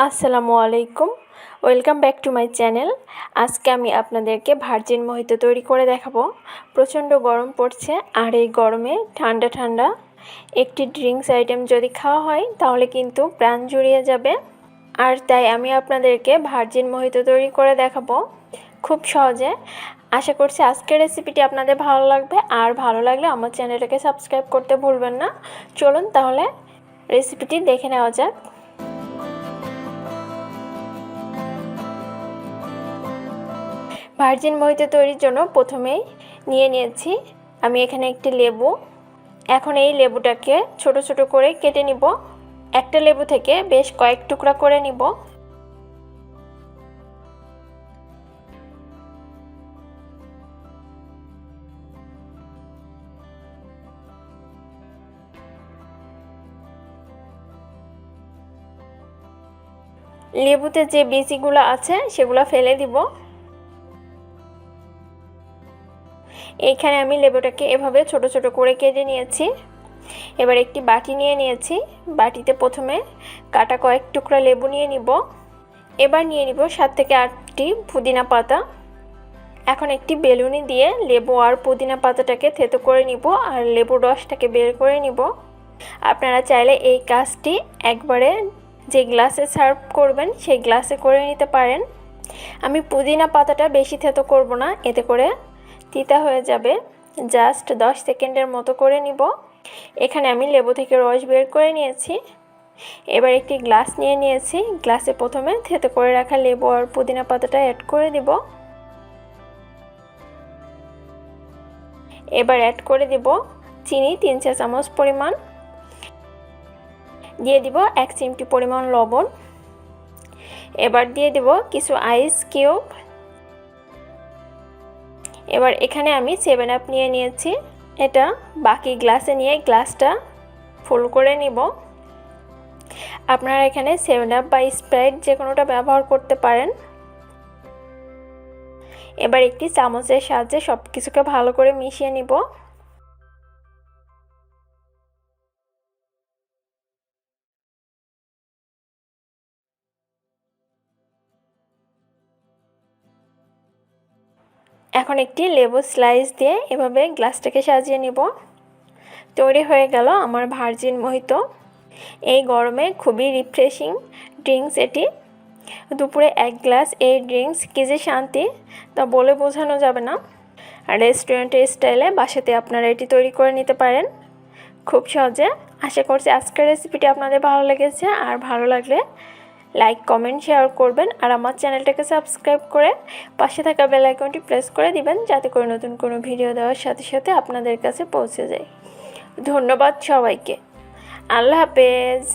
আসসালামু আলাইকুম, welcome back to my channel. আজকে আমি আপনাদেরকে ভার্জিন মোহিতো তৈরি করে দেখাবো। প্রচণ্ড গরম পড়ছে, আর এই গরমে ঠান্ডা ঠান্ডা একটি ড্রিঙ্কস আইটেম যদি খাওয়া হয় তাহলে কিন্তু প্রাণ জুড়িয়ে যাবে। আর তাই আমি আপনাদেরকে ভার্জিন মোহিতো তৈরি করে দেখাবো খুব সহজে। আশা করছি আজকের রেসিপিটি আপনাদের ভালো লাগবে, আর ভালো লাগলে আমার চ্যানেলটাকে সাবস্ক্রাইব করতে ভুলবেন না। চলুন তাহলে রেসিপিটি দেখে নেওয়া যাক। ভার্জিন মোহিতো তৈরির জন্য প্রথমেই নিয়ে নিয়েছি আমি এখানে একটি লেবু। এখন এই লেবুটাকে ছোট ছোট করে কেটে নিব। একটা লেবু থেকে বেশ কয়েক টুকরা করে নিব। লেবুতে যে বিচিগুলো আছে সেগুলো ফেলে দিব। এইখানে আমি লেবুটাকে এভাবে ছোট ছোট করে কেটে নিয়েছি। এবার একটি বাটি নিয়ে নিয়েছি। বাটিতে প্রথমে কাটা কয়েক টুকরা লেবু নিয়ে নিব। এবার নিয়ে নিব 7 থেকে 8টি পুদিনা পাতা। এখন একটি বেলুনি দিয়ে লেবু আর পুদিনা পাতাটাকে থেতো করে নিব, আর লেবুর রসটাকে বের করে নিব। আপনারা চাইলে এই কাজটি একবারে যে গ্লাসে সার্ভ করবেন সেই গ্লাসে করে নিতে পারেন। আমি পুদিনা পাতাটা বেশি থেতো করব না, এতে করে তিতা হয়ে যাবে। জাস্ট 10 সেকেন্ডের মতো করে নিব। এখানে আমি লেবু থেকে রস বের করে নিয়েছি। এবার একটি গ্লাস নিয়ে নিয়েছি। গ্লাসে প্রথমে থেতো করে রাখা লেবু আর পুদিনা পাতাটা অ্যাড করে দিব। এবার অ্যাড করে দিব চিনি 3 চা চামচ পরিমাণ। দিয়ে দিব 1 চিমটি পরিমাণ লবণ। এবার দিয়ে দিব কিছু আইস কিউব। এবার এখানে আমি 7 আপ নিয়ে নিয়েছি। এটা বাকি গ্লাসে নিয়ে গ্লাসটা ফুল করে নিব। আপনারা এখানে 7 আপ বা স্প্রাইট যে কোনোটা ব্যবহার করতে পারেন। এবার একটি চামচের সাহায্যে সব কিছুকে ভালো করে মিশিয়ে নিব। এখন একটি লেবু স্লাইস দিয়ে এভাবে গ্লাসটাকে সাজিয়ে নিব। তৈরি হয়ে গেল আমার ভার্জিন মোহিতো। এই গরমে খুবই রিফ্রেশিং ড্রিঙ্কস এটি। দুপুরে 1 গ্লাস এই ড্রিঙ্কস কী যে শান্তি তা বলে বোঝানো যাবে না। আর রেস্টুরেন্টের স্টাইলে বাসাতে আপনারা এটি তৈরি করে নিতে পারেন খুব সহজে। আশা করছি আজকের রেসিপিটি আপনাদের ভালো লেগেছে, আর ভালো লাগলে লাইক কমেন্ট শেয়ার করবেন, আর আমার চ্যানেলটাকে সাবস্ক্রাইব করে পাশে থাকা বেল আইকনটি প্রেস করে দিবেন, যাতে করে নতুন কোনো ভিডিও দেওয়ার সাথে সাথে আপনাদের কাছে পৌঁছে যায়। ধন্যবাদ সবাইকে। আল্লাহ হাফেজ।